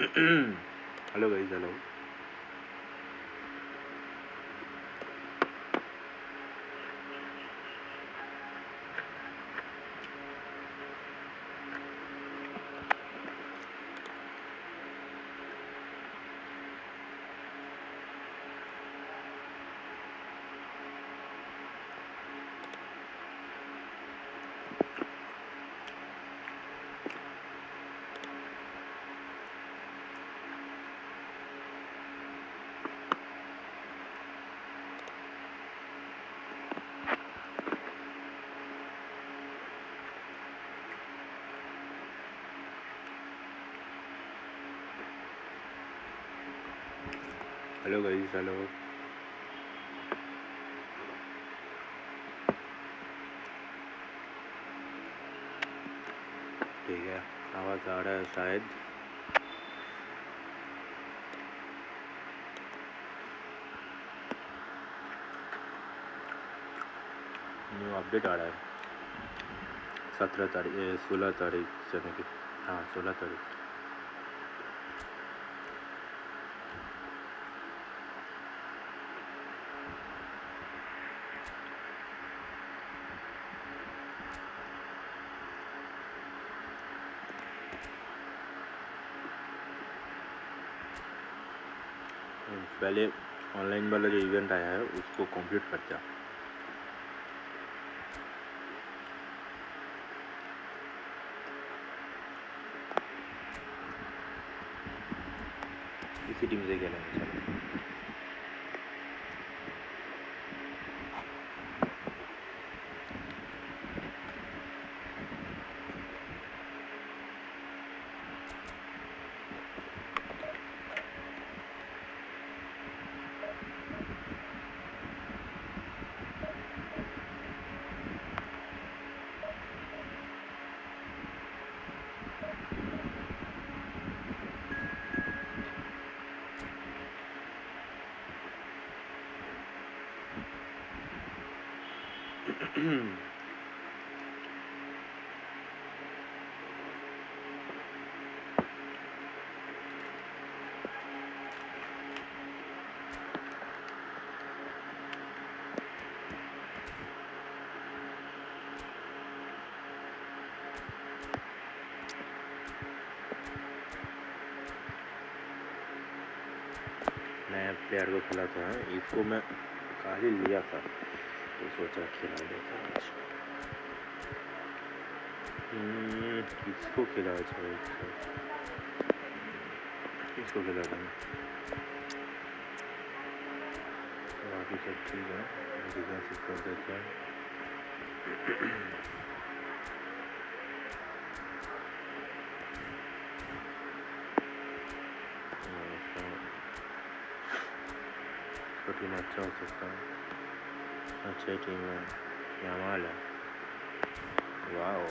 Hello guys, hello. Hello guys, hello. ठीक है, आवाज़ आ रहा है शायद। न्यू अपडेट आ रहा है 16 तारीख से। हाँ, 16 तारीख। पहले ऑनलाइन वाला जो इवेंट आया है उसको कंप्लीट करते हैं। इसी टीम से खेलेंगे, चलो। नया प्लेयर को खिलाता है, इसको मैं काली लिया था तो सोचा खिला देता आज। किसको खिला चाहिए? किसको खिला दें? बाकी सब ठीक है, डिफेंस कर देते हैं। टीम अच्छा हो सकता है, अच्छी टीम है, यामाल है। वाओ,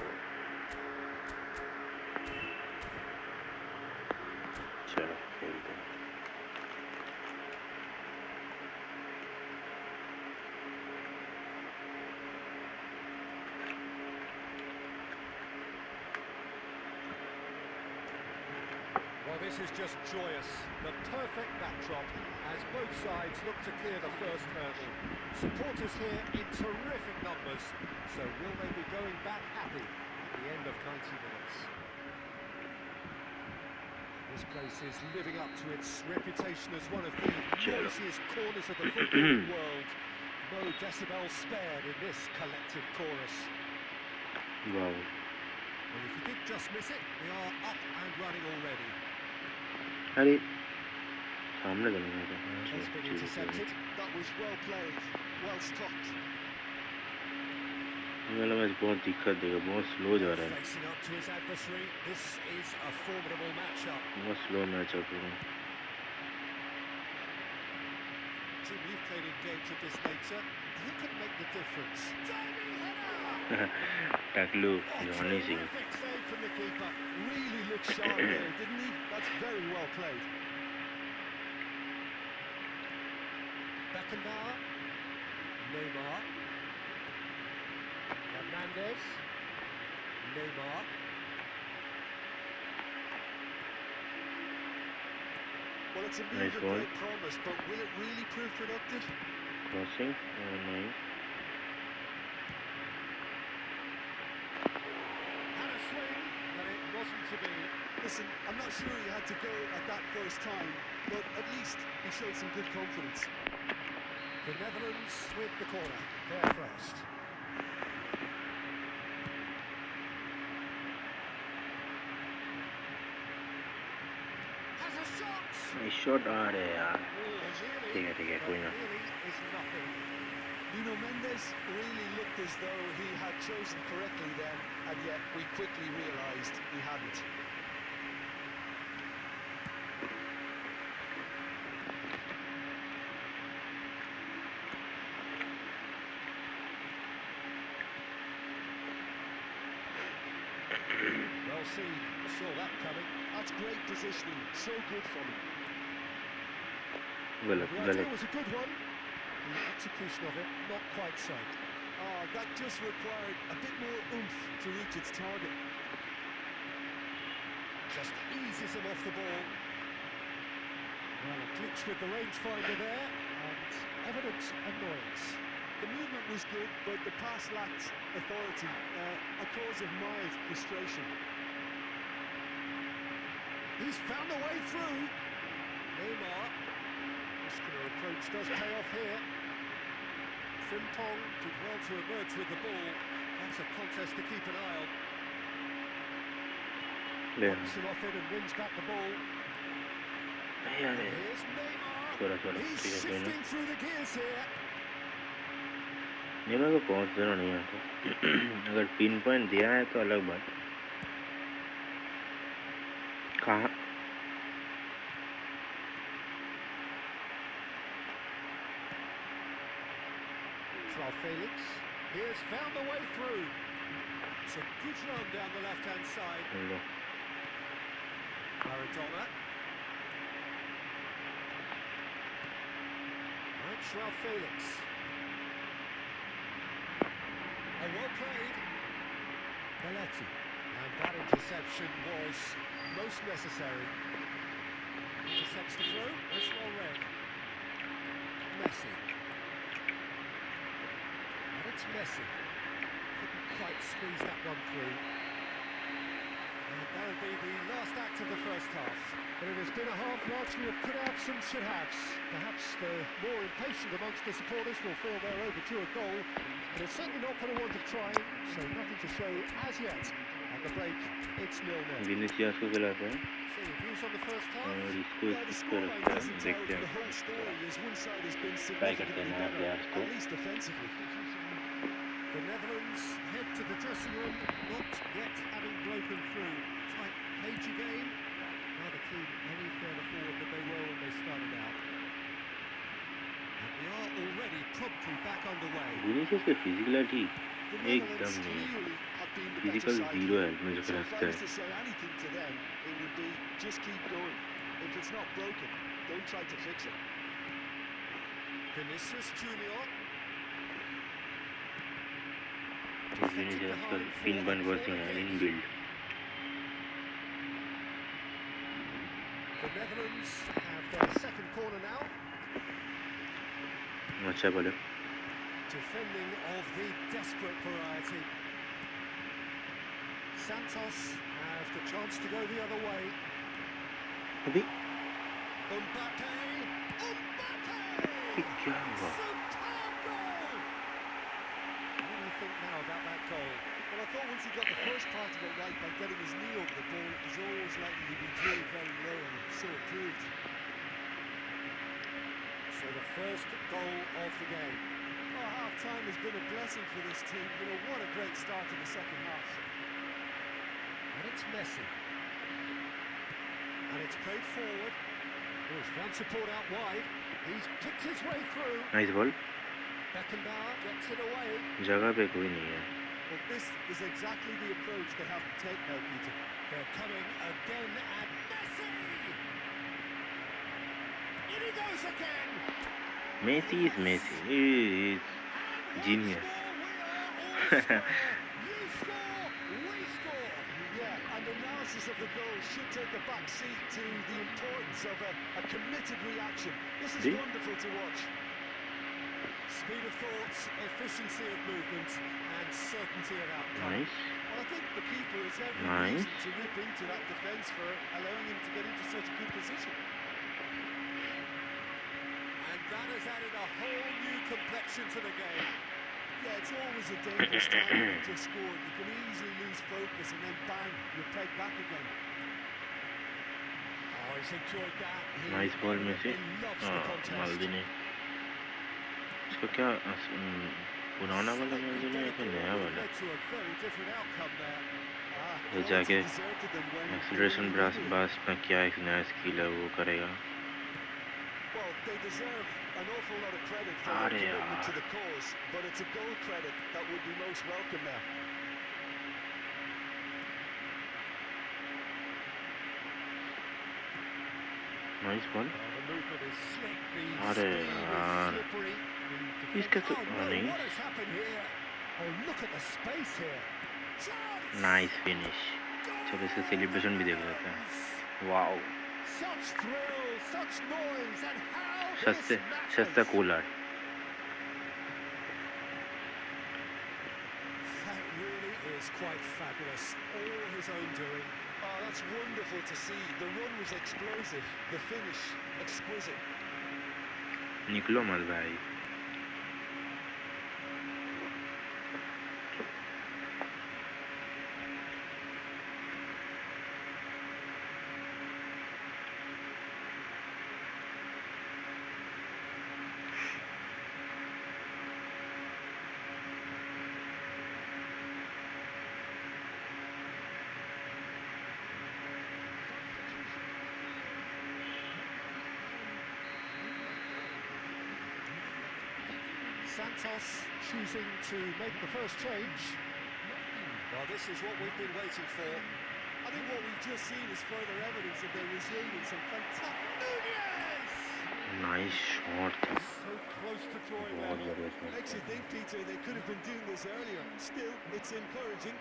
चलो खेलते हैं। Well, this is just joyous. The perfect backdrop as both sides look to clear the first hurdle. Supporters here in terrific numbers. So will they be going back happy at the end of 90 minutes? This place is living up to its reputation as one of the noisiest corners of the footballing world. No decibels spared in this collective chorus. Wow. Well, if you did just miss it, we are up and running already. अरे सामने तो नहीं आता। Has been intercepted. That was well played, well stopped. वाला match बहुत दिक्कत देगा, बहुत स्लो जा रहा है। Facing up to his adversary, this is a formidable matchup. बहुत स्लो मैच अप है। Jim, you've played in games of this nature. Who can make the difference? Diving header! टैकलू Johnny Singh. Terrific save from the keeper. Really looked sharp there, didn't he? That's very well played. Beckenbauer. Neymar. Hernandez. Neymar. Well, it's a move Nice with ball. great promise, but will it really prove productive? Crossing. No. Had a swing, but it wasn't to be. Listen, I'm not sure he had to go at that first time, but at least he showed some good confidence. The Netherlands with the corner. They're first. Has a shot! Nice shot आ रहे हैं यार. Oh, ठीक है कोई ना. is nothing. Nuno Mendes really looked as though he had chosen correctly then, and yet we quickly realised he hadn't. Well seen, saw that coming. That's great positioning, so good from him. The idea was a good one. The execution of it, not quite so. Oh, that just required a bit more oomph to reach its target. Just eases him off the ball. Well, a glitch with the rangefinder there, and evident annoyance. The movement was good, but the pass lacked authority, a cause of mild frustration. He's found a way through. Neymar. Muscular approach does pay off here. Frimpong did well to emerge with the ball. That's a contest to keep an eye on. Knocks him off it and wins back the ball. And here's Neymar. He's shifting through the gears here. नेमा को पहुंच देना नहीं आता. अगर pin point दिया है तो अलग बात. कहाँ Felix, he has found a way through. It's a good run down the left-hand side. Maradona. Raj Felix. Oh, well played. Belletti. And that interception was most necessary. Intercepts the throw. That's well read. Messi. It's Messi. Couldn't quite squeeze that one through. And that'll be the last act of the first half. But it has been a half largely of could-haves and should-haves. Perhaps the more impatient amongst the supporters will feel they're overdue a goal. But it's certainly not for the want of trying, so nothing to show as yet. At the break, it's 0-0. Vinicius को खिलाते हैं. So your views on the first half? और इसको इस पर रखते हैं. देखते हैं. ट्राई करते हैं नया प्लेयर्स को. At least defensively. The Netherlands head to the dressing room, not yet having broken through. Tight, cagey game. Neither team any further forward than they were when they started out. And we are already promptly back underway. Vinicius की physicality एकदम नहीं है. Physical zero है मुझे लगता है. To say anything to them, it would be just keep going. If it's not broken, don't try to fix it. Vinicius Junior. Vinicius का pin point working है inbuilt. The Netherlands have their second corner now. अच्छा बोले. Defending of the desperate variety. Santos has the chance to go the other way. अभी Mbappe! क्या हुआ? Superb goal! What do you think now about that goal? Well, I thought once he got the first part of it right by getting his knee over the ball, it was always likely to be drilled very low, and so it proved. So the first goal of the game. Oh, half-time has been a blessing for this team. You know, what a great start to the second half. And it's Messi. And it's played forward. Oh, he's found support out wide. He's picked his way through. Nice ball. Beckenbauer gets it away. जगह पे कोई नहीं है. Well, this is exactly the approach they have to take now, Peter. They're coming again, and Messi! In he goes again! Messi is Messi. He is genius. You score, we score. Yeah, and analysis of of the goal should take a back seat to the importance of a committed reaction. This is wonderful to watch. Speed of thought, efficiency of movement, and certainty of outcome. Nice. Well, I think the keeper has every Nice. reason to rip into that defence for allowing him to get into such a good position. And that has added a whole new complexion to the game. Yeah, it's always a dangerous time when you just scored. You can easily lose focus and then bang, you're pegged back again. Oh, he's enjoyed that. Nice ball में से loves the contest. माल्दी ने इसको क्या पुराना वाला माल्दी ने या नया वाला Led to a very different outcome there. वो जाके एक्सीलरेशन ब्रास्ट में क्या एक नया स्किल है वो करेगा Well, they deserve an awful lot of credit for their commitment to the cause, but it's a goal credit that would be most welcome there. Nice ball. The movement is slick, the अरे speed यार is slippery. इसका तो नहीं What has happened here? Oh, look at the space here. Nice finish चलो इसका celebration भी देख लेते हैं wow Such thrill, such noise, and how सस्ते this सस्ता cooler That really is quite fabulous. All his own doing. Oh, that's wonderful to see. The run was explosive, the finish exquisite. निकलो मत भाई Santos choosing to make the first change. Well, this is what we've been waiting for. I think what we've just seen is further evidence of their resilience and fantastic. Nunez! Nice shot था So close to drawing बहुत level. बढ़िया shot Makes you think, Peter, they could have been doing this earlier. Still, it's encouraging.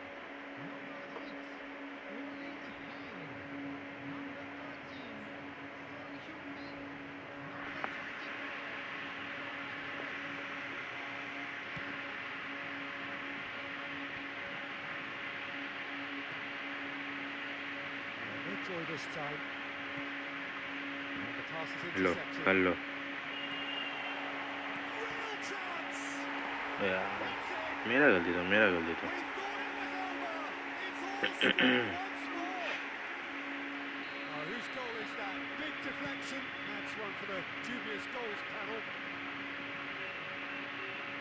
Enjoy this time. And the pass is low intercepted. कर लो Real chance! यार That's it! मेरा गलती था We thought it was over. It's all square once more. Oh, whose goal is that? Big deflection. That's one for the dubious goals panel.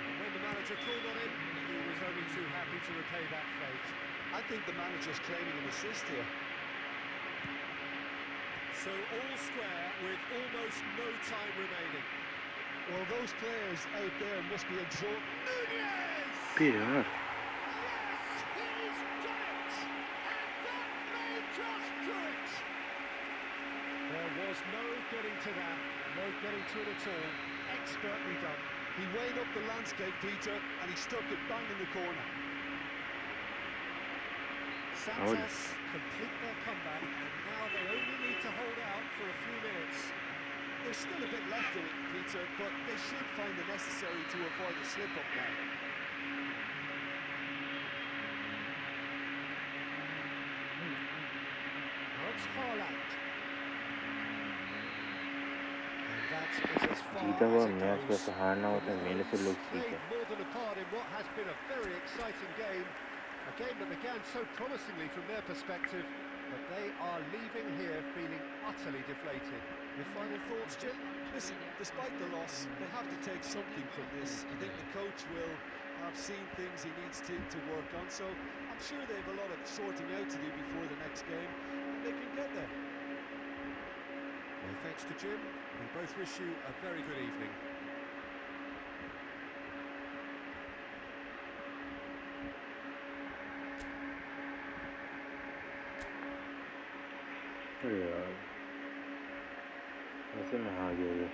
And when the manager called on him, he was only too happy to repay that fate. I think the manager's claiming an assist here. So all square with almost no time remaining. Well, those players out there must be exhausted. Nunez! फिर यार Yes, he's done it! And that may just do it! There was no getting to that, no getting to it at all. Expertly done. He weighed up the landscape, Peter, and he stuck it bang in the corner. Santos complete their comeback, and now they only need to hold out for a few minutes. There's still a bit left in it, Peter, but they should find it necessary to avoid a slip-up now. Now it's Haaland. And that is as far जीता हुआ as it match goes. वैसे हारना होता है मेरे से लोग ठीक Played है more than a part in what has been a very exciting game. A game that began so promisingly from their perspective, but they are leaving here feeling utterly deflated. Your final thoughts, Jim? Listen, despite the loss, they have to take something from this. I think the coach will have seen things he needs to work on, so I'm sure they have a lot of sorting out to do before the next game, and they can get there. Well, thanks to Jim. We both wish you a very good evening. अरे यार ऐसे में हार गया ये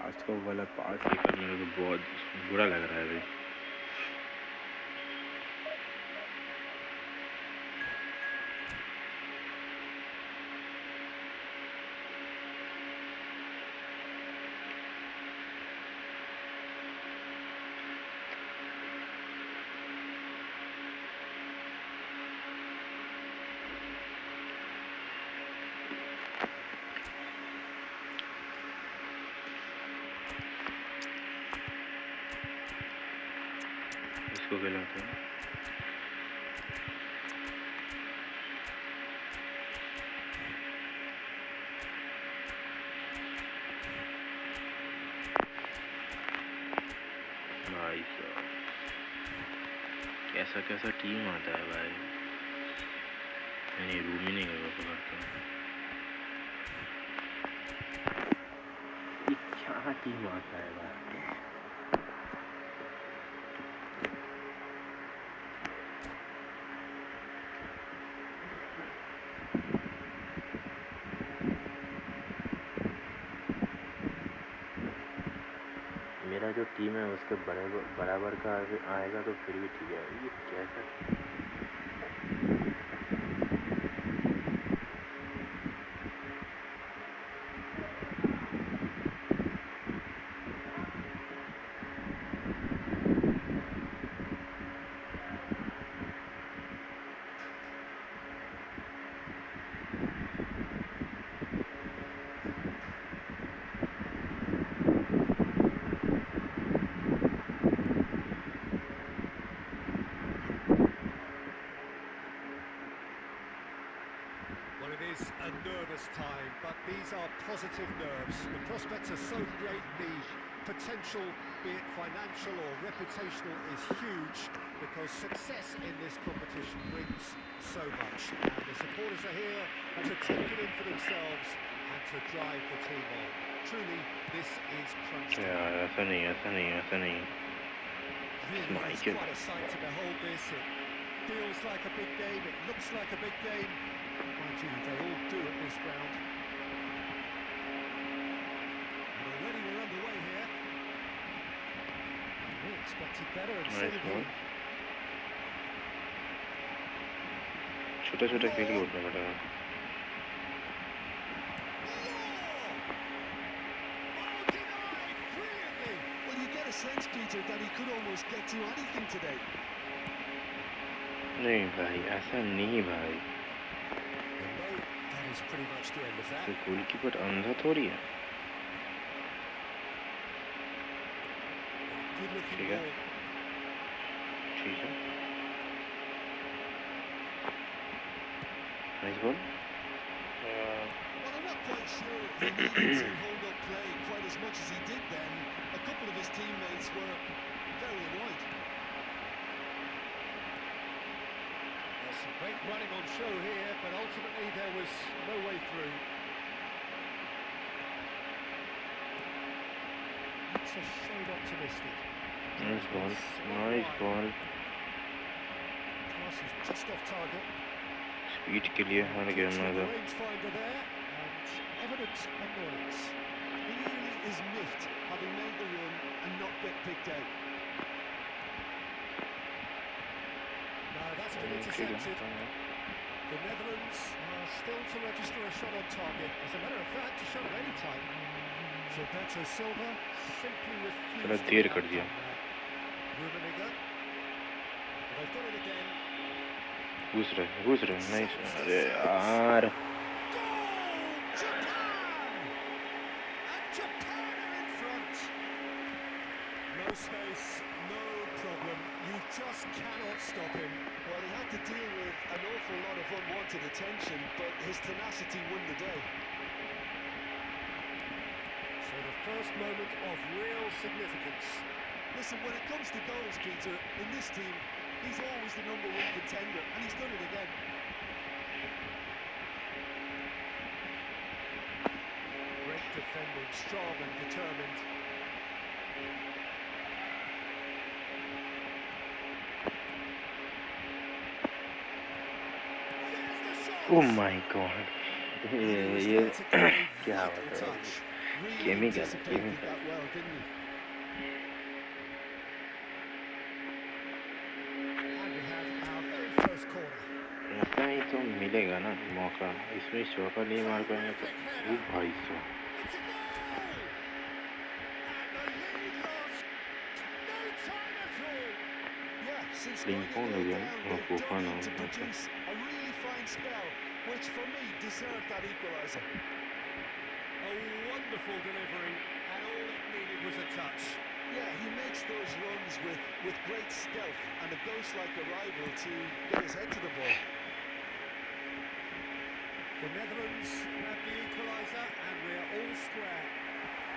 आज का वाला पास लेकर मेरे को बहुत बुरा लग रहा है भाई। इसको खिलाते हैं। भाई साहब कैसा कैसा टीम आता है भाई, मैंने रूम ही नहीं करता। क्या टीम आता है भाई। मेरा जो टीम है उसके बराबर का आएगा तो फिर भी ठीक है। ये कैसा A nervous time, but these are positive nerves. The prospects are so great, the potential, be it financial or reputational, is huge because success in this competition brings so much. And the supporters are here to take it in for themselves and to drive the team on. Truly, this is crunch time. यार ऐसा नहीं। Really, it's quite a sight to behold this. It feels like a big game, it looks like a big game. Mind you, they all do at this ground. And already we're underway here. We expected better and so did he. छोटा खेल के उठना पड़ेगा। Well, you get a sense, Peter, that he could almost get to anything today. नहीं भाई, ऐसा नहीं भाई। That is pretty much the end of that. तो गोलकीपर अंधा थोड़ी है। Good looking ठीक है। ball. ठीक है। Nice ball. Well, I'm not quite sure he needed to hold up play quite as much as he did then. A couple of his teammates were very annoyed. Some great running on show here, but ultimately there was no way through. That's a shade optimistic. Nice ball. Pass is just off target. Speed के लिए हार गया मजा। Rangefinder there, and evident annoyance. He nearly is miffed having made the run and not get picked out. No, that's been intercepted. The Netherlands are still to register a shot on target. As a matter of fact, a shot of any type. Gilberto Silva simply refused. थोड़ा देर कर दिया। Rummenigge. They've got it again. घुस रहे nice. अरे यार Goal! Japan! And Japan are in front. No space, no problem. You just cannot stop him. Well, he had to deal with an awful lot of unwanted attention, but his tenacity won the day. So the first moment of real significance. Listen, when it comes to goals, Peter, in this team, he's always the #1 contender, and he's done it again. Great defending, strong and determined. Oh my God, ये क्या Vital बताओ, touch. Really chemical anticipated chemical. that well, didn't he? And we have our very first corner. लगता है तो मिलेगा ना मौका, इसमें चौका नहीं मार पाएंगे तो। Terrific ओ header. भाई साहब, It's a goal! And the lead lost. No time at all. Yeah, since प्लिंग going a pond हो goal गया down, ना, they've dug फूफा ना in to हो तो। produce a really fine spell, which for me deserved that equaliser. A wonderful delivery, and all it needed was a touch. Yeah, he makes those runs with great stealth and a ghost-like arrival to get his head to the ball. The Netherlands grab the equaliser, and we're all square.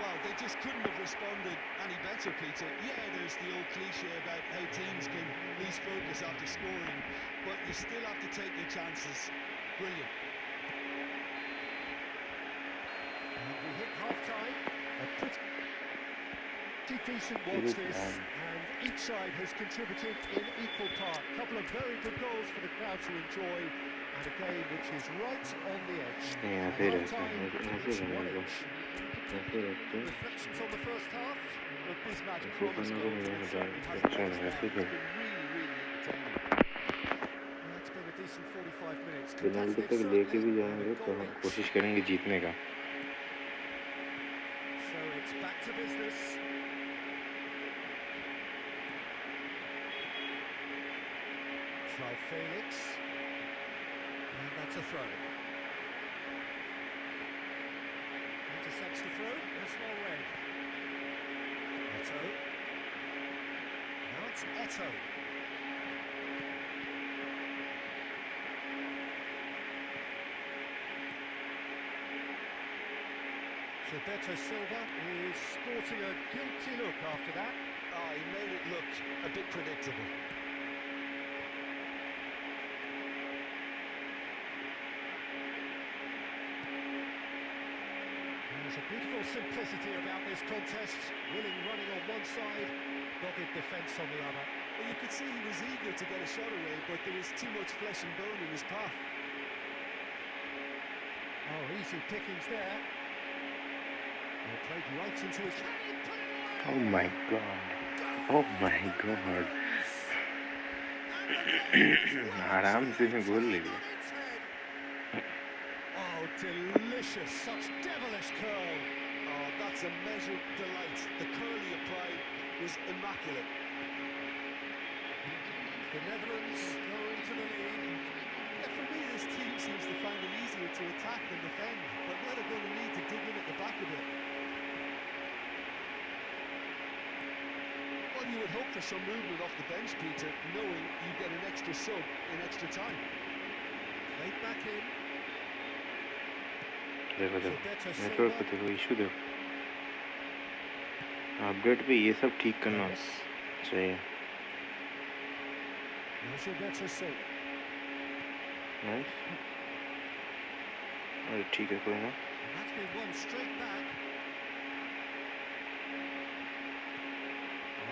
Well, they just couldn't have responded any better, Peter. Yeah, there's the old cliche about how teams can lose focus after scoring, but you still have to take your chances. Brilliant. And we hit half-time. A pretty decent It watch is this, bad. and each side has contributed in equal part. A couple of very good goals for the crowd to enjoy, and a game which is right on the edge. नहीं, At ऐसे ही रहता है, half-time, ऐसे it's रहने one दो, each. ऐसे रखते हैं। Reflections on the first half? Look, this match फूफा promised ना को goals, नहीं and it बताया certainly कि hasn't अच्छा let है, us down. ऐसे It's he been really, really entertaining. Well, it's been a decent 45 minutes. Penalty Competitive, तक लेके certainly, भी and a जाएंगे तो goal हम each. कोशिश करेंगे जीतने का। So it's back to business. Try Felix. And that's a throw. Intercepts the throw. That's well read. Eto. Now it's Eto. Gilberto Silva is sporting a guilty look after that. Ah, he made it look a bit predictable. There's a beautiful simplicity about this contest. Willing running on one side, dogged defence on the other. Well, you could see he was eager to get a shot away, but there was too much flesh and bone in his path. Oh, easy pickings there. Well, played right into his... Can he put it away? Oh my god, oh my god, आराम से मैं गोल ले लिया। Oh, delicious, such devilish curl. Oh, that's a measured delight. The curl he applied was immaculate. The Netherlands go into the lead. Yeah, for me, this team seems to find it easier to attack than defend, but now they're going to need to dig in at the back a bit. Well, you would hope for some movement off the bench, Peter, knowing you get an extra sub in extra time. Played back in. देखो देखो, Gilberto network Silva. पे देखो, issue देखो, update पे ये सब ठीक करना Yes. चाहिए। Now Gilberto Silva. नाइस, अरे ठीक है, कोई ना। And that's been won straight back.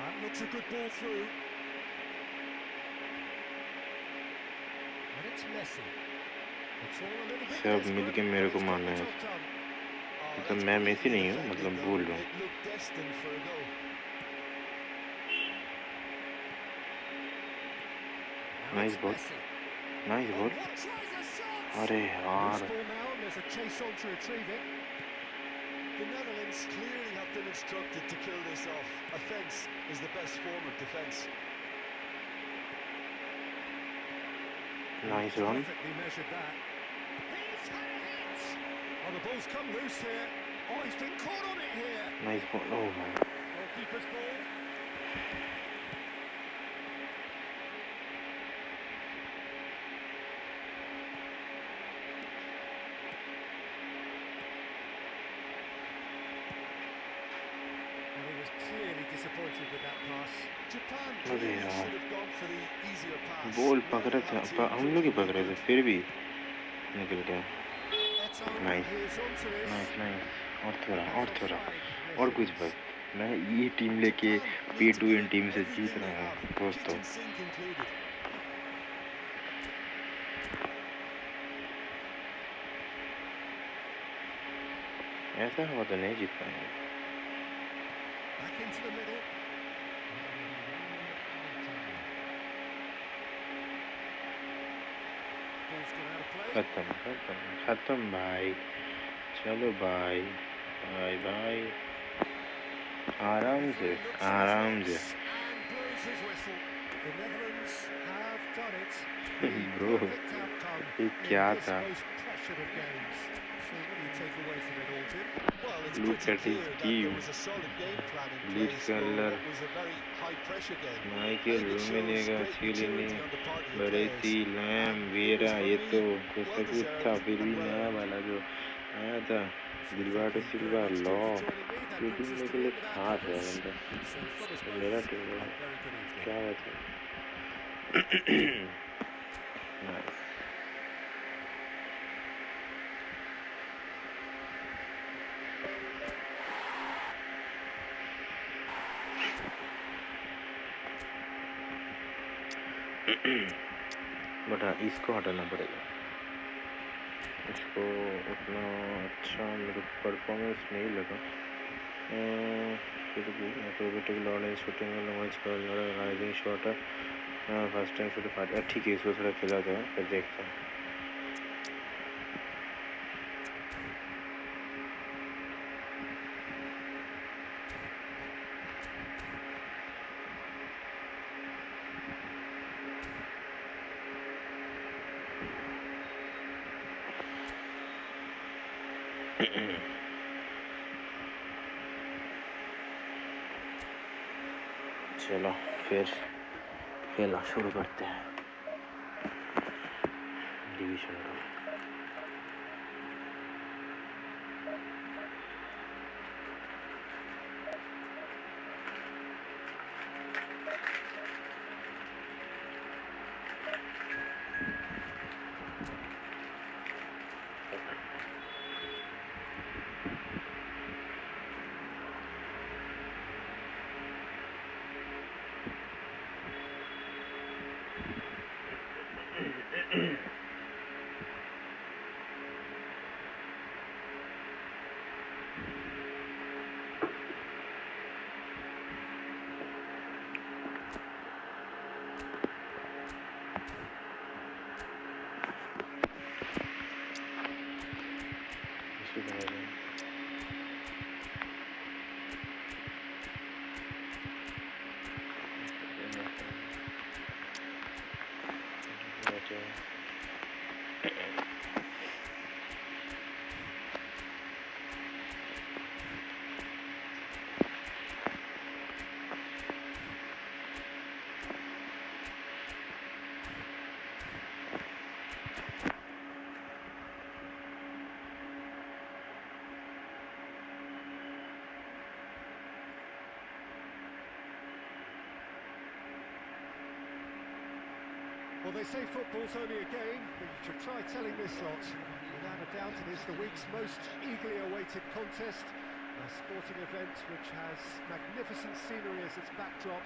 That looks a good ball through. And it's Messi. It's all a little bit सब मिल desperate, के मेरे but को it's got मारना the है। job done. Oh, मतलब that's मैं brilliantly मेसी नहीं हूँ, defended, मतलब though. बोल रहा हूँ। It looked destined for a goal. Now nice it's ball, Messi. Nice Oh, ball. what tries a shot! अरे Loose यार, ball now, and there's a chase on to retrieve it. The Netherlands clearly have been instructed to kill this off. Offence is the best form of defence. Nice run. Perfectly measured that. He's had a hit! Oh, the ball's come loose here. Oh, he's been caught on it here. Nice ball, oh my. Goalkeeper's ball. Well, he was clearly disappointed with that pass. Japan अरे clearly यार, should have gone for the easier pass. Ball Now पकड़े they'll थे, have to हम लोग ही quickly पकड़े थे, regroup. फिर भी निकल गया। Eto nice is onto this. Nice nice, और And थोड़ा, that's और थोड़ा, offside. Yes, और it कुछ is. बस। मैं ये टीम लेके Japan पी need to to give in it team से जीत everything they रहा have, हूँ दोस्तों। kitchen sink included. ऐसा हुआ तो नहीं जीत पाएंगे। Back into the middle. Ball's gone out of play. खत्म भाई, चलो भाई, भाई भाई, आराम से, आराम से। And blows his whistle. The Netherlands have done it. Bro, Perfect outcome ये in क्या this था? most pressured of games. So what do you take away from it all, Tim? Well, it's Look pretty at his clear that team. there was a solid game plan in Bleach place for color. what was a very high-pressure game. I Michael think it shows Rummenigge, great Chiellini, maturity on the part of the players. Baresi, Lam, And it was, Vieira, for ये me, तो well कुछ deserved था, फिर and भी well नया earned. वाला जो आया था, So गिलबार्टो thank you very Silva, much, Tim, law, for joining me. That brings shooting us to के the लिए end of our खास है coverage. बंदा। So from us तो both, मेरा team a very good evening. क्या है था? नाइस। बट हाँ, इसको हटाना पड़ेगा। इसको उतना अच्छा मेरे परफॉर्मेंस नहीं लगा, फिर भी एक्रोबेटिक लॉरेंस शूटिंग लॉन्च कर राइजिंग शॉट है, फर्स्ट टाइम शूट फाइट। ठीक है, इसको थोड़ा खेला जाए, फिर देखते हैं। चलो फिर खेलना शुरू करते हैं डिवीजन का। Well, they say football's only a game, but you should try telling this lot. Without a doubt, it is the week's most eagerly awaited contest. A sporting event which has magnificent scenery as its backdrop.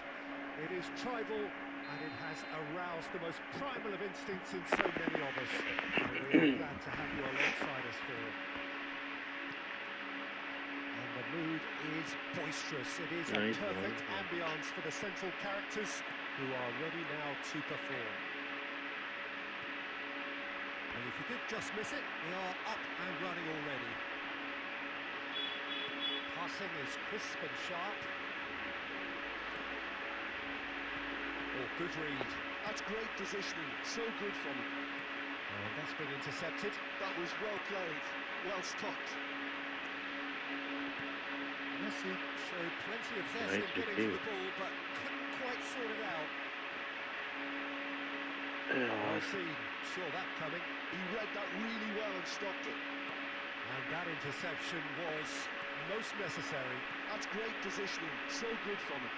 It is tribal, and it has aroused the most primal of instincts in so many of us. And we are glad to have you alongside us for it. And the mood is boisterous. It is a perfect ambience for the central characters who are ready now to perform. And if you did just miss it, we are up and running already. Passing is crisp and sharp. Oh, good read. That's great positioning, so good from him. And that's been intercepted. That was well played, well stopped. Messi showed plenty of zest in getting to the ball, but couldn't quite sort it out. Well seen, saw that coming. He read that really well and stopped it. And that interception was most necessary. That's great positioning, so good from him.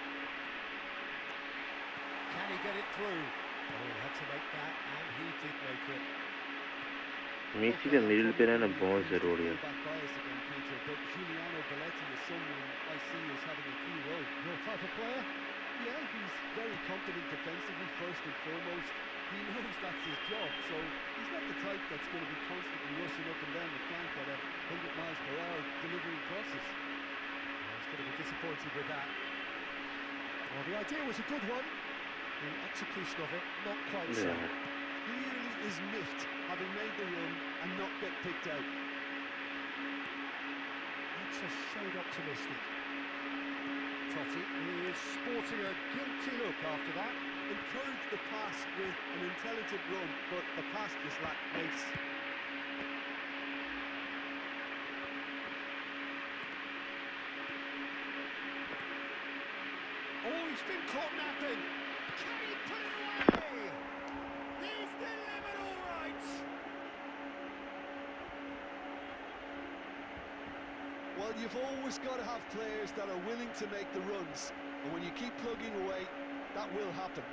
Can he get it through? Oh, he had to make that, and he did make it. Messi का middle पे रहना बहुत ज़रूरी है। But Giuliano Belletti is someone I see as having a key role. Your type of player? Yeah, he's very competent defensively, first and foremost. he knows that's his job, so he's not the type that's going to be constantly rushing up and down the flank at 100 miles per hour delivering crosses. He's going to be disappointed with that. Well, the idea was a good one. The execution of it, not quite so. Clearly is miffed having made the run and not get picked out. That's a shade optimistic. Totti is sporting a guilty look after that. Encouraged the pass with an intelligent run, but the pass just lacked pace. Oh, he's been caught napping. Can he put it away? He's delivered all right. Well, you've always got to have players that are willing to make the runs, and when you keep plugging away, that will happen.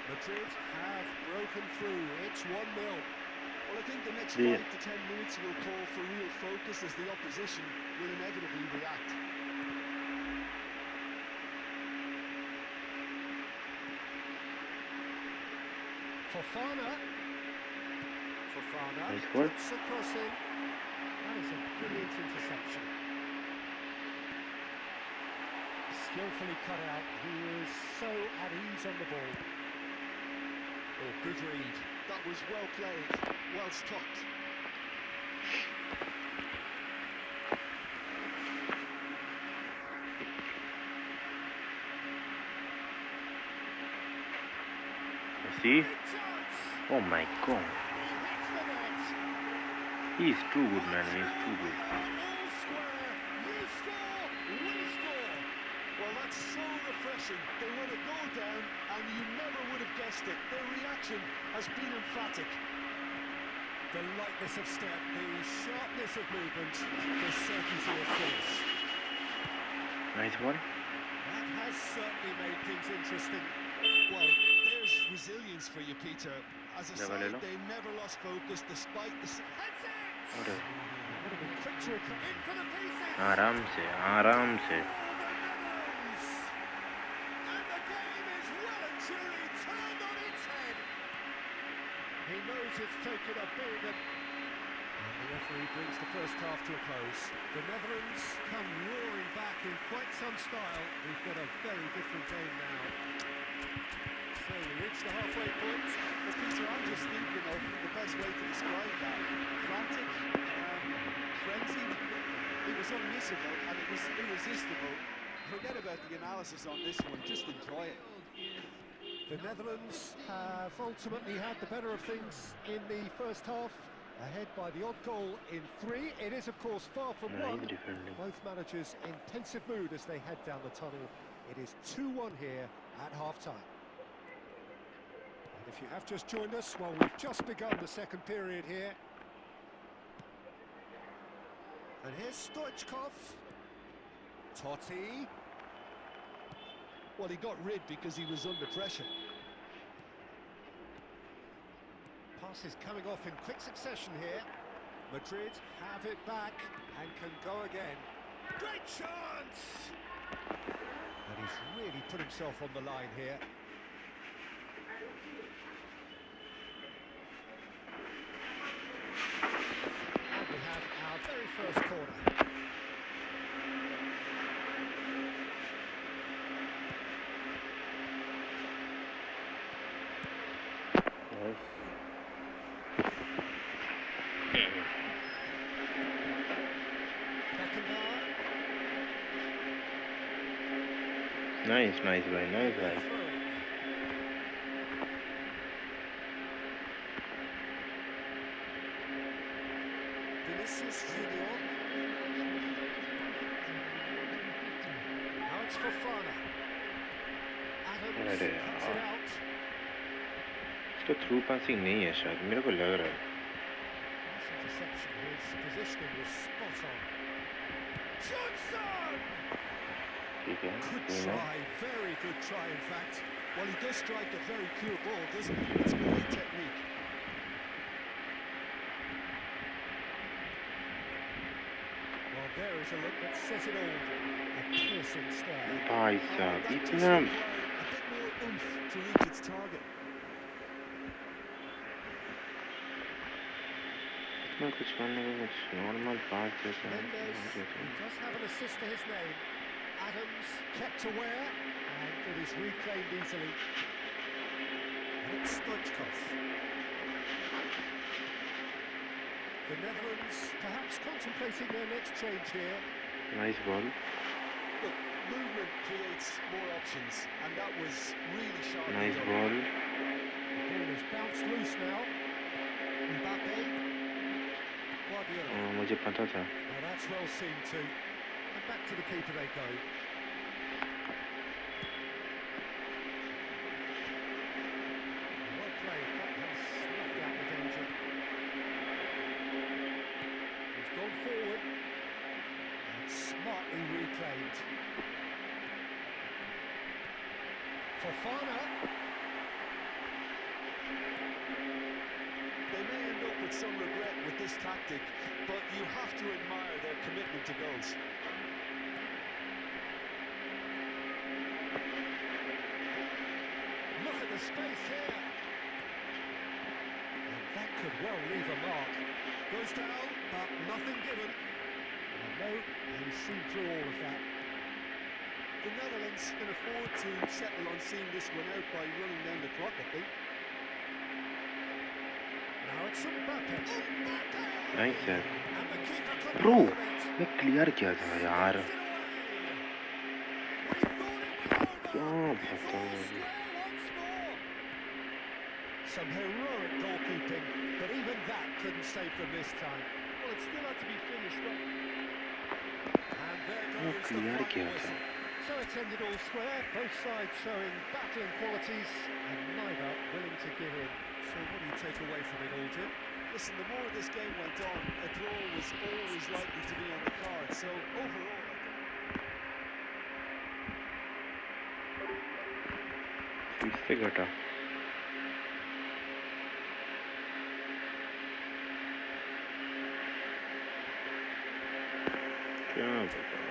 Madrid have broken through. It's 1-0. Well, I think the next 5 to 10 minutes will call for real focus as the opposition will inevitably react. Fofana Nice goal. puts a cross in. That is a brilliant interception. Skillfully cut out. He is so at ease on the ball. Oh, good read. That was well played, well stopped. See? Big chance. Oh my god. He hits the net. He's too good, man. He's too good. All square. You score, we score. Well, that's so refreshing. They went a goal down, and you never would have guessed it. Their reaction has been emphatic. The lightness of step, the sharpness of movement, the certainty of finish. Nice one. That has certainly made things interesting. Well, there's resilience for you, Peter. As a side, they never lost focus despite the... Heads it! What a... Would have been quick to recover. In for the pieces! आराम से. And the game is well and truly turned on its head. He knows it's taken a big and the referee brings the first half to a close. The Netherlands come roaring back in quite some style. We've got a very different game now. So we reach the halfway point. But Peter, I'm just thinking of the best way to describe that. Frantic, frenzied. It was unmissable and it was irresistible. Forget about the analysis on this one, just enjoy it. The Netherlands have ultimately had the better of things in the first half, ahead by the odd goal in 3. It is, of course, far from one. Both managers in pensive mood as they head down the tunnel. It is 2-1 here at half-time. And if you have just joined us, well, we've just begun the second period here. And here's Stoichkov. Totti. Well, he got rid because he was under pressure. Passes coming off in quick succession here. Madrid have it back and can go again. Great chance! And he's really put himself on the line here. And we have our very first corner. Nice guy. Vinicius Junior. Now it's Fofana. Adams cuts it out. इसका through passing नहीं है शायद, मेरे को लग रहा है. Nice interception. His positioning was spot on. Johnson! ठीक है. Good try, very good try in fact. Well, he does strike a very pure ball, doesn't he? It's great technique. Well, there is a look that says it all. A clear presence there. भाई साहब That just इतना required a bit more oomph to reach its target. इतना कुछ करने का कुछ normal pass जैसा Mendes, है who does have an assist to his name. Adams kept aware, and it is reclaimed easily. And it's Stoichkov. The Netherlands perhaps contemplating their next change here. Nice ball Look, movement creates more options, and that was really sharply nice done. Ball The ball is bounced loose now. Mbappe. Guardiola. मुझे पता था Now that's well seen too. And back to the keeper they go. Well played, that has snuffed out the danger. He's gone forward. And smartly reclaimed. Fofana. They may end up with some regret with this tactic, but you have to admire their commitment to goals. Look at the space here. And that could well leave a mark. Goes down, but nothing given. And no, he's seen through all of that. The Netherlands can afford to settle on seeing this one out by running down the clock, I think. Now it's Mbappe. Nice है And the keeper couldn't bro hold it. मैं clear किया था यार Gets it away. We thought it was over. क्या It's पता all square once more. Some heroic goalkeeping, but even that couldn't save them this time. Well, it still had to be finished off. And there मैं goes the clear final किया था whistle. So it's ended all square, both sides showing battling qualities and neither willing to give in. So what do you take away from it all, Jim? Listen, the more this game went on, a draw was always likely to be on the card. So overall, फिर से घटा क्या पता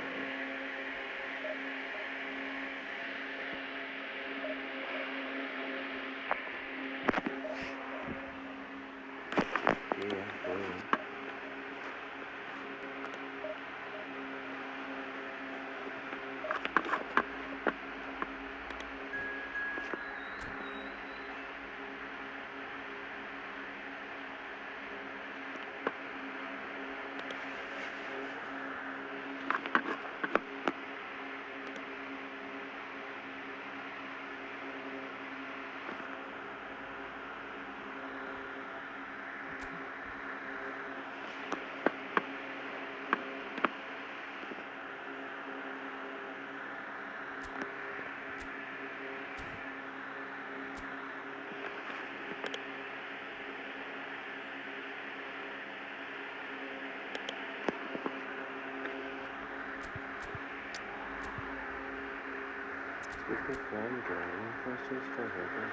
इसको form क्या है इंकॉन्सिस्टेंट है क्या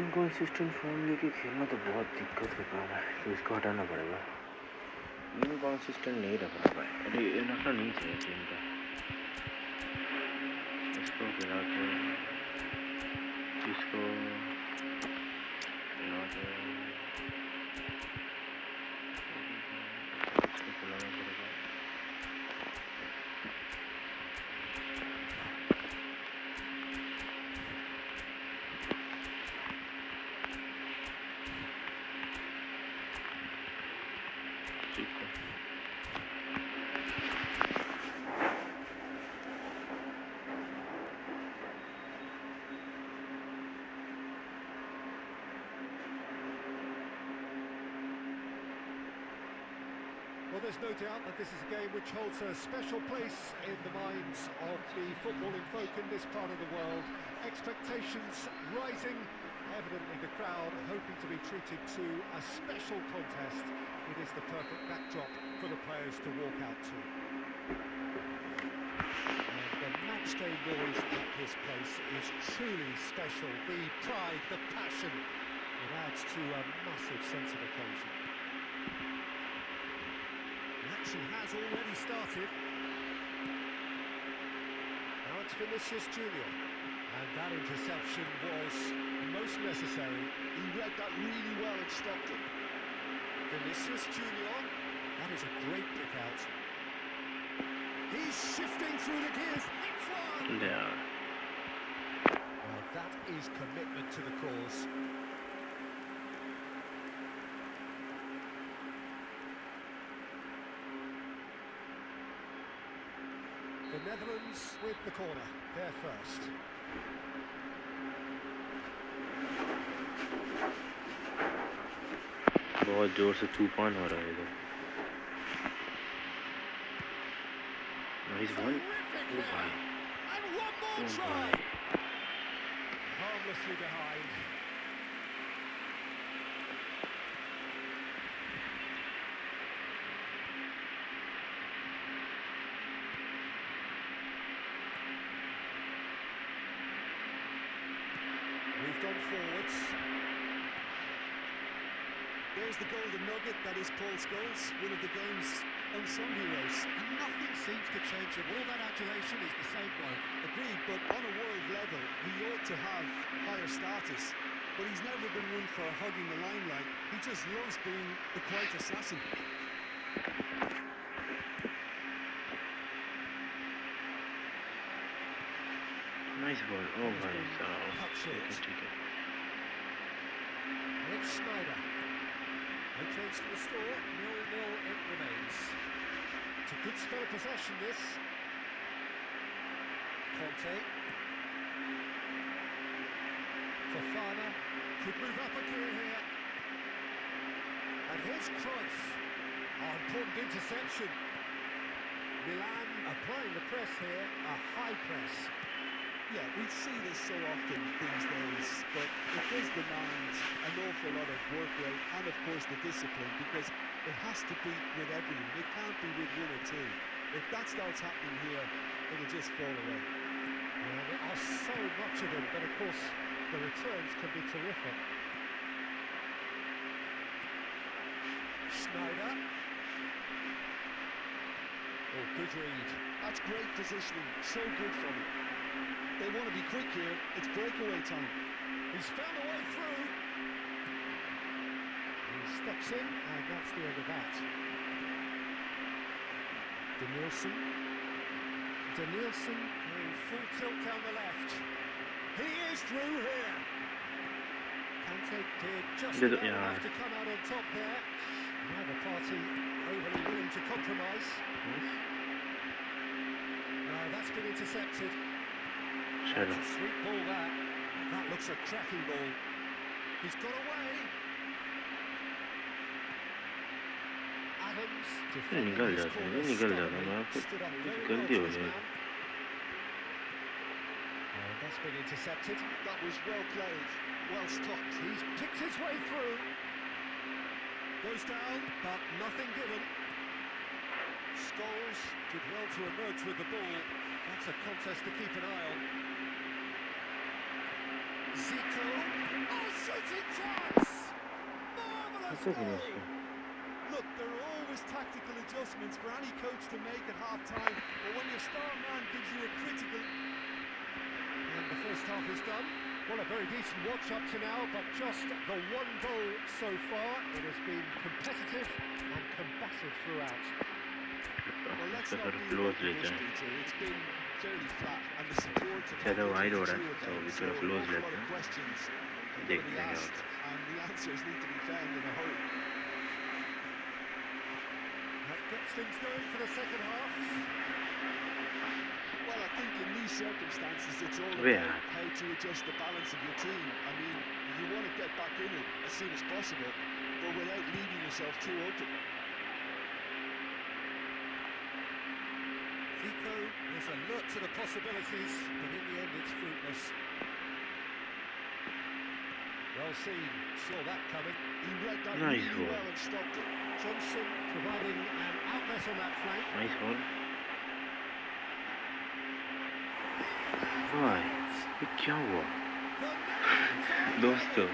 इनकॉन्सिस्टेंट फॉर्म लेके खेलना तो बहुत दिक्कत का काम है तो इसको हटाना पड़ेगा इनकॉन्सिस्टेंट नहीं रखना पाए अरे ये रखना नहीं चाहिए टीम का इसको गिरा के इसको गिरा के इसको खिलाना पड़ेगा Well, there's no doubt that this is a game which holds a special place in the minds of the footballing folk in this part of the world. Expectations rising, evidently the crowd hoping to be treated to a special contest. It is the perfect backdrop for the players to walk out to. And the matchday noise at this place is truly special. The pride, the passion, it adds to a massive sense of occasion. The action has already started. Now it's Vinicius Junior. And that interception was most necessary. He read that really well and stopped it. Vinicius Junior. That is a great pick out. He's shifting through the gears. It's one! Yeah. Well, that is commitment to the cause. The Netherlands with the corner. They're first. बहुत जोर से तूफान हो रहा है इधर। Nice ball. ओ भाई। And one more Oh, try. my. Harmlessly behind. Moved on forwards. There's the golden nugget, that is Paul Scholes, one of the game's unsung heroes. And nothing seems to change him. All that adulation is the same bloke. Agreed, but on a world level, he ought to have higher status. But he's never been one for hugging the limelight. He just loves being the quiet assassin. Nice ball. Oh Has भाई been साहब। cut short. ठीक है। And it's Schneider. No change to the score. 0-0 it remains. It's a good spell of possession, this. Conte. Fofana could move up a gear here. And here's Cruyff. Oh, important interception. Milan applying the press here, a high press. Yeah, we see this so often these days, but it does demand an awful lot of work rate and, of course, the discipline, because it has to be with everyone. It can't be with one or two. If that starts happening here, it'll just fall away. Yeah, there are so much of them, but of course the returns can be terrific. Schneider. Oh, good read. That's great positioning, so good from him. They want to be quick here, it's breakaway time. He's found a way through. He steps in, and that's the end of that. Danielson going full tilt down the left. He is through here. Kante did just about enough to come out on top there. Neither party overly willing to compromise. No, that's been intercepted. That's a sweet ball, that. That looks a cracking ball. He's got away. Adams defending निकल his जाता है, corner ये निकल जाता है, stubbornly, मैं आपको stood up very गलती well हो to his गई। man. Oh, that's been intercepted. That was well played, well stopped. He's picked his way through. Goes down, but nothing given. Scholes did well to emerge with the ball. That's a contest to keep an eye on. Zico. Oh, shooting chance! Marvellous goal! Look, there are always tactical adjustments for any coach to make at half-time, but when your star man gives you a critical... And the first half is done. Well, a very decent watch up to now, but just the one goal so far. It has been competitive and combative throughout. Well, let's इसका not थोड़ा be close about the लेते bush, हैं। Peter. It's been fairly flat, and the support of ज़्यादा wide हो रहा है, so तो अभी an थोड़ा क्लोज awful lot लेते of हैं। questions are going to देखते be हैं क्या asked, होता है। and the answers need to be found in a hurry. That gets things going for the second half. Well, I think in these circumstances, it's all Yeah. about how to adjust the balance of your team. I mean, you want to get back in it as soon as possible, but without leaving yourself too open. Zico was alert to the possibilities, but in the end it's fruitless. Well seen, saw that coming. He read that Nice really ball. well and stopped it. Johnson providing an outlet on that flank. Nice ball. भाई ये क्या हुआ दोस्तों?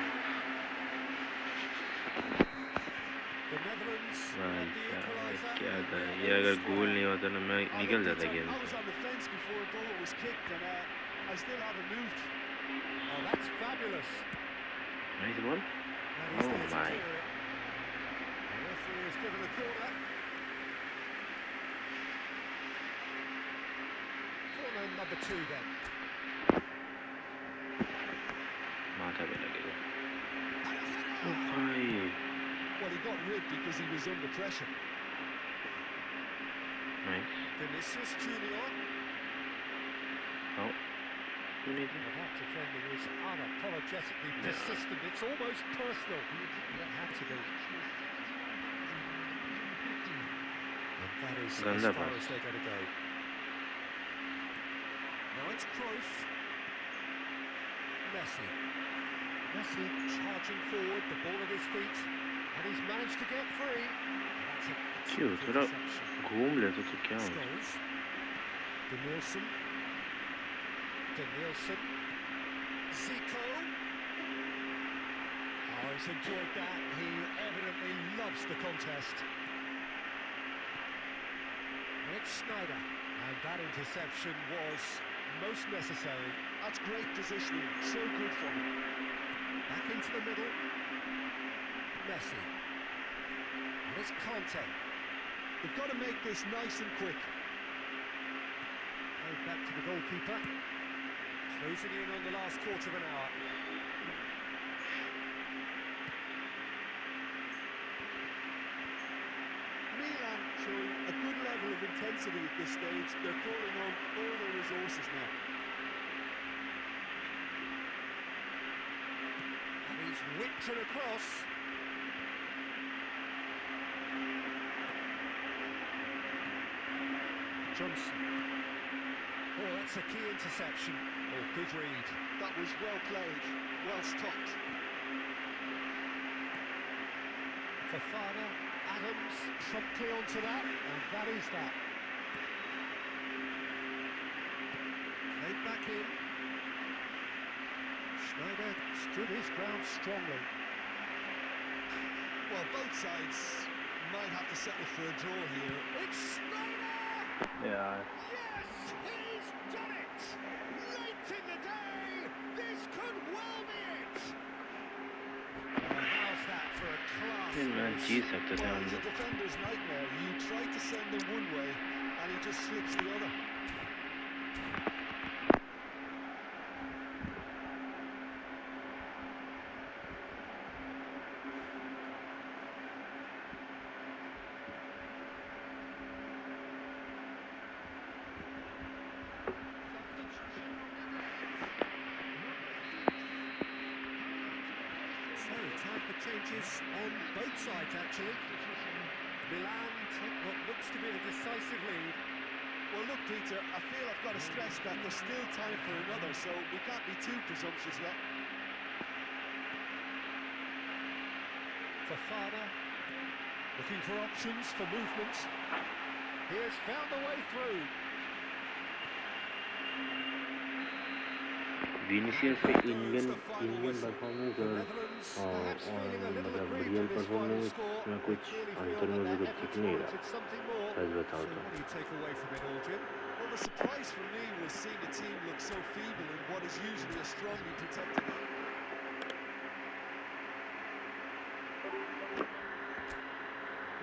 भाई साहब क्या था ये, अगर गोल नहीं होता ना मैं निकल जाता गेम से। Nice ball. Oh my, Number 2 then. माथा पे लगेगा। ओ भाई Well, he got rid because he was under pressure. Nice. Vinicius Junior. आओ क्यों नहीं था? Well, that defending is unapologetically persistent. It's almost personal. It had to be. And that is गंदा as far pass. as they're going to go. Now it's Cruyff. Messi. Messi charging forward, the ball at his feet, and he's managed to get free. That's a क्यों थोड़ा घूम ले तो क्या हो? Scholes. De Nielsen. Zico. Oh, he's enjoyed that. He evidently loves the contest. And it's Snyder. And that interception was most necessary. That's great positioning, so good for him. Back into the middle. Messi. And it's Conte. They've got to make this nice and quick. Played back to the goalkeeper. Closing in on the last quarter of an hour. Milan showing a good level of intensity at this stage. They're calling on all their resources now. And he's whipped it across. Johnson. Oh, that's a key interception. Oh, good read. That was well played, well stopped. Fofana, Adams, promptly onto that, and that is that. Played back in. Schneider stood his ground strongly. Well, both sides might have to settle for a draw here. It's Schneider! यार Yes, he's done it! Late in the day, this could well be it! How's that for a class? ये match जीत सकते थे Well, हम it's a लोग। defender's nightmare. You try to send him one way, and he just slips the other. So, time for changes on both sides, actually. Milan take what looks to be a decisive lead. Well, look, Peter, I feel I've got to stress that there's still time for another, so we can't be too presumptuous yet. Fofana looking for options for movement. He has found a way through. Vinicius पे Indian performance और मतलब real performance में कुछ अंतर मुझे कुछ दिख नहीं रहा, सच बताऊँ तो। Well, the surprise for me was seeing a team look so feeble in what is usually a strongly protected area.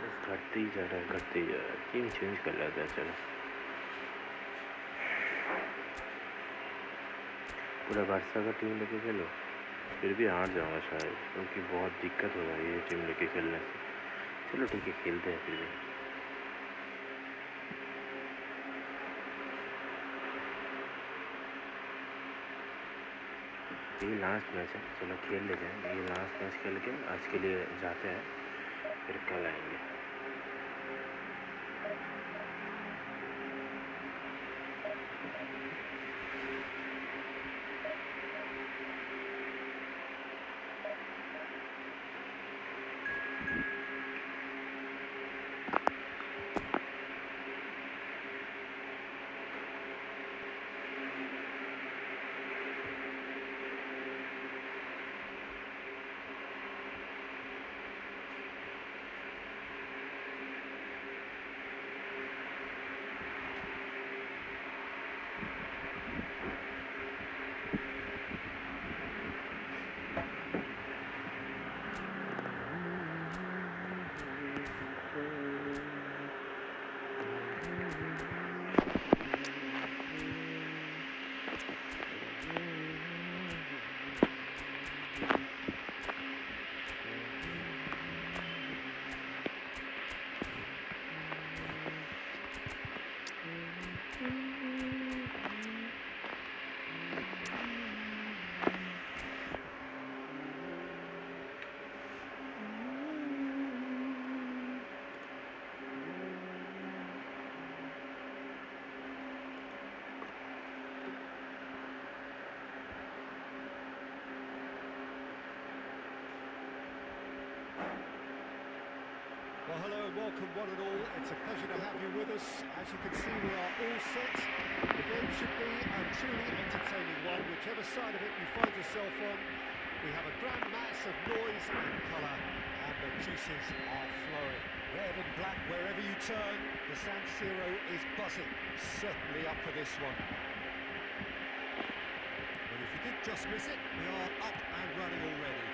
बस घटते ही जा रहा है, घटते ही जा रहा है। टीम चेंज कर लेता है, चलो। पूरा बारसा का टीम लेके खेलो, फिर भी हार जाऊंगा शायद, क्योंकि बहुत दिक्कत हो रही है टीम लेके खेलने से। चलो ठीक है, खेलते हैं फिर भी। ये लास्ट मैच है, चलो खेल लेते हैं। ये लास्ट मैच खेल के आज के लिए जाते हैं, फिर कल आएंगे। Well, hello and welcome one and all. It's a pleasure to have you with us. As you can see, we are all set. The game should be a truly entertaining one, whichever side of it you find yourself on. We have a grand mass of noise and colour, and the juices are flowing. Red and black wherever you turn, the San Siro is buzzing. Certainly up for this one. Well, if you did just miss it, we are up and running already.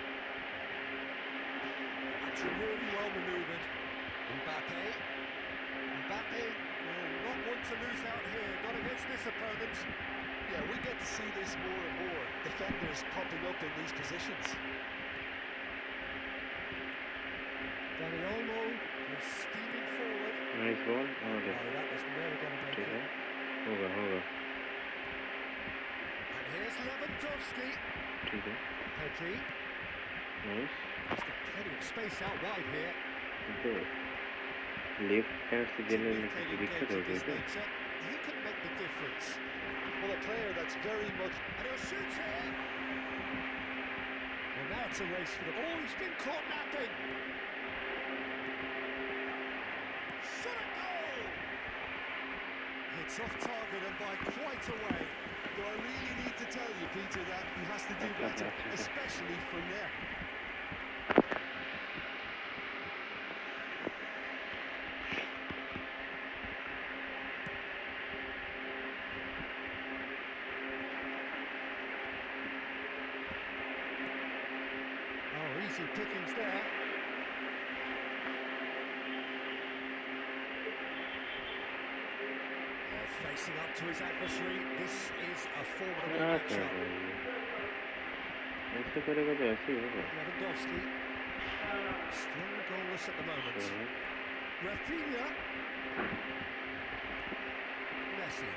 That's really well manoeuvred. Mbappe will not want to lose out here, not against this opponent. Yeah, we get to see this more and more. Defenders popping up in these positions. Dani Olmo is steaming forward. Nice ball. Okay. Oh, that was never going to make ठीक it. है. होगा. And here's Lewandowski. ठीक है. Pedri. Nice. He's got plenty of space out wide here. Okay. Left पैर से देने में कुछ दिक्कत हो गई क्या? He can make the difference. Well, a player that's very much... And he'll shoot here. Well, now it's a race for the ball. He's been caught napping. Shot a goal! It's off target and by quite a way. Do I really need to tell you, Peter, that he has to do better, especially from there? Oh, easy pickings there. Facing up to his adversary, this is a formidable matchup. ऐसे करेगा तो ऐसे ही होगा. Lewandowski, still goalless at the moment. Rafinha, Messi,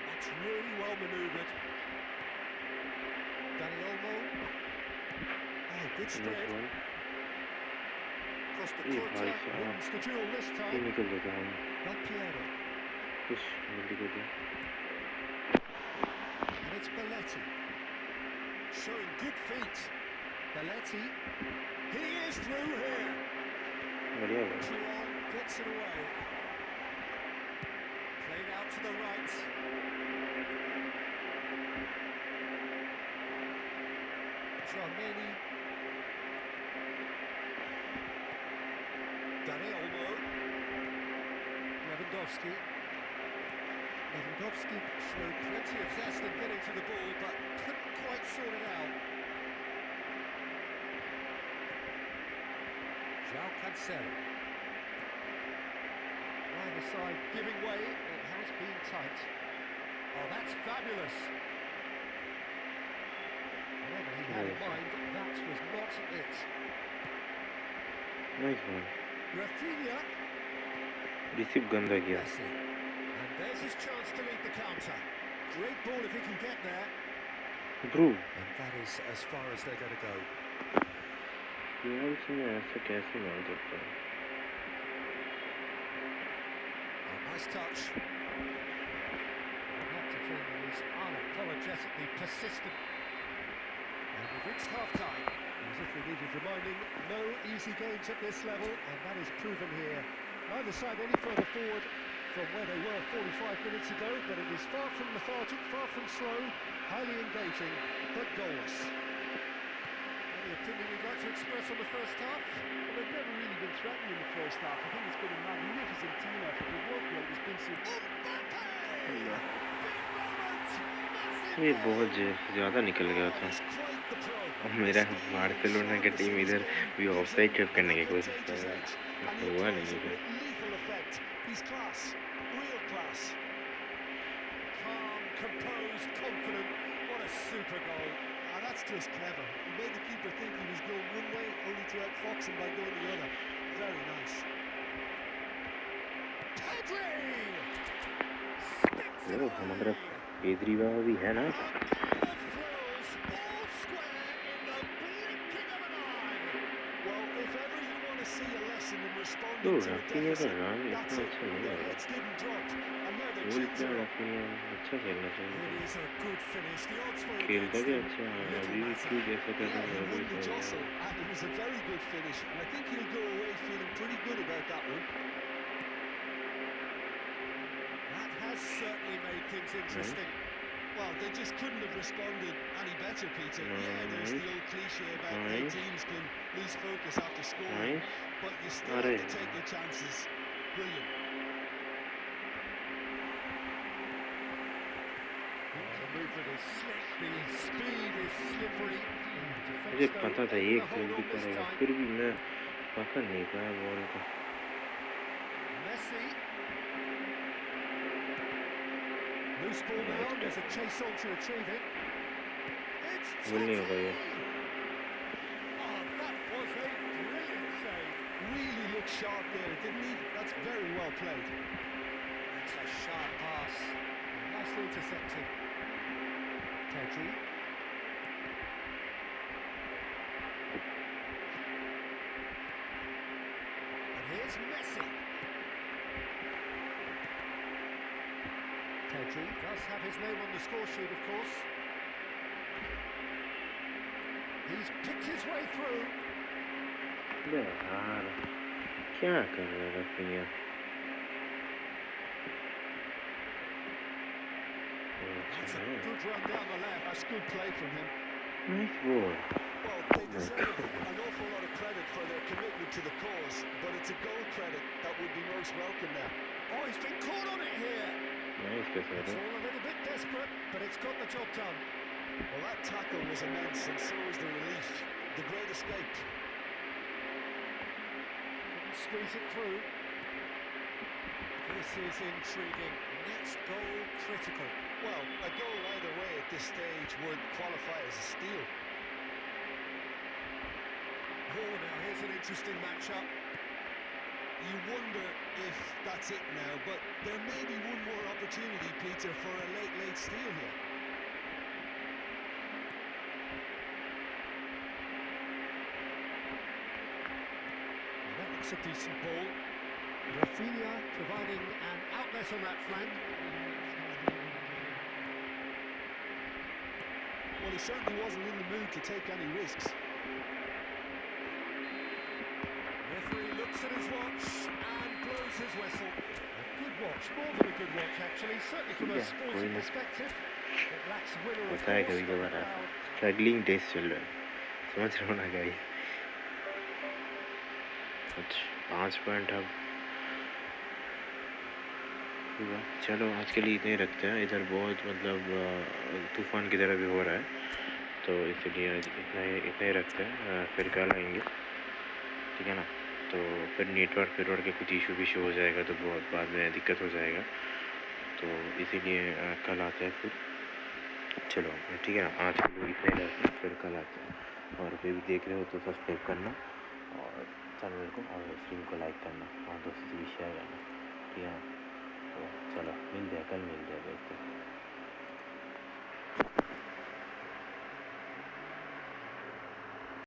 that's really well manoeuvred. Dani Olmo, oh, good spread. Costa Curta wins the duel this time. निकल देता हूँ. Del Piero. कुछ जल्दी कर दो. And it's Belletti, showing good feet. Belletti, he is through here. बढ़िया है. Trion gets it away. Played out to the right. Dramini. Dani Olmo. Lewandowski. Lewandowski showed plenty of zest in getting to the ball, but couldn't quite sort it out. João Cancelo. Either side giving way, it has been tight. Oh, that's fabulous. Whatever he had in mind, that was not it. Nice one. Rafinha. Receive गंदा किया. Messi. And there's his chance to lead the counter. Great ball if he can get there. Improve. And that is as far as they're going to go. यार इसमें ऐसा कैसे मार सकता है? Oh, nice touch. That defender is unapologetically persistent. And we've reached half-time. As if we needed reminding, no easy games at this level, and that is proven here. Neither side any further forward from where they were 45 minutes ago, but it is far from lethargic, far from slow, highly engaging, but goalless. Any opinion you'd like to express on the first half? Well, they've never really been threatening in the first half. I think it's been a magnificent team effort. The work rate has been superb. ये बहुत ज़्यादा निकल गया था. और मेरा Barcelona की team इधर भी ऑफसाइड ट्रिप करने की कोशिश कर रहा है. हुआ नहीं इधर. Calm, composed, confident. What a super goal. Ah, that's just clever. He made the keeper think he was going one way, only to outfox him by going the other. Very nice. Pedri! वो हमारा पेदरी बाबा भी है ना. तो Raphinha का run इतना अच्छा नहीं है. वो इतना राफिनिया अच्छा खेलना चाहिए. खेलता भी अच्छा है. अभी भी क्यों जैसा कर रहा है वही खेल रहा है. is a very good finish, and I think he'll go away feeling pretty good about that one. That has certainly made things interesting. Well, they just couldn't have responded any better, Peter. Yeah, there's Nice. the old cliche about how Nice. teams can lose focus after scoring, Nice. but you still Arey. have to take your chances. Brilliant. The movement is slick, the speed is slippery. मुझे Defence, पता though, था able ये to hold गलती on this करेगा, time. फिर भी मैं पकड़ नहीं पाया बॉल को। Messi. Loose ball now, there's a chase on to retrieve it. It's गोल नहीं होगा ये। Oh, that was a brilliant save. Really looked sharp there, didn't he? That's very well played. That's a sharp pass. Nicely intercepted. Pedri. And here's Messi. Pedri does have his name on the score sheet, of course. He's picked his way through. यार क्या कर रहा है Rafia? That's a good run down the left. That's good play from him. Nice ball. Well, they deserve an awful lot of credit for their commitment to the cause, but it's a goal credit that would be most welcome now. Oh, he's been caught on it here. Nice It's passer. all a little bit desperate, but it's got the job done. Well, that tackle was immense, and so was the relief. The great escape. Couldn't squeeze it through. This is intriguing. Next goal critical. Well, a goal either way at this stage would qualify as a steal. Oh, now here's an interesting matchup. You wonder if that's it now, but there may be one more opportunity, Peter, for a late steal here. Well, that looks a decent ball. Rafinha providing an outlet on that flank. Well, he certainly wasn't in the mood to take any risks. Referee looks at his watch and blows his whistle. A good watch, more than a good watch actually, certainly from a Yeah, sporting कोई ना। perspective. It lacks winner of होता है course, कभी but कभार the ऐसा। crowd struggling days चल रहा है, समझ रहे हो ना गाइस? कुछ 5 पॉइंट अब हुआ। चलो आज के लिए इतने ही रखते हैं। इधर बहुत मतलब तूफान की तरह भी हो रहा है, तो इसलिए इतना ही रखते हैं। फिर कल आएंगे, ठीक है ना? तो फिर नेटवर्क के कुछ इशू हो जाएगा, तो बहुत बाद में दिक्कत हो जाएगा, तो इसीलिए कल आते हैं फिर। चलो ठीक है ना, आज के लिए इतना ही रखते हैं, फिर कल आते हैं। और कोई भी देख रहे हो तो सब्सक्राइब करना और चैनल को और स्ट्रीम को लाइक करना और दोस्तों से भी शेयर करना, ठीक है ना? तो चलो मिलते हैं, कल मिलते हैं दोस्तों।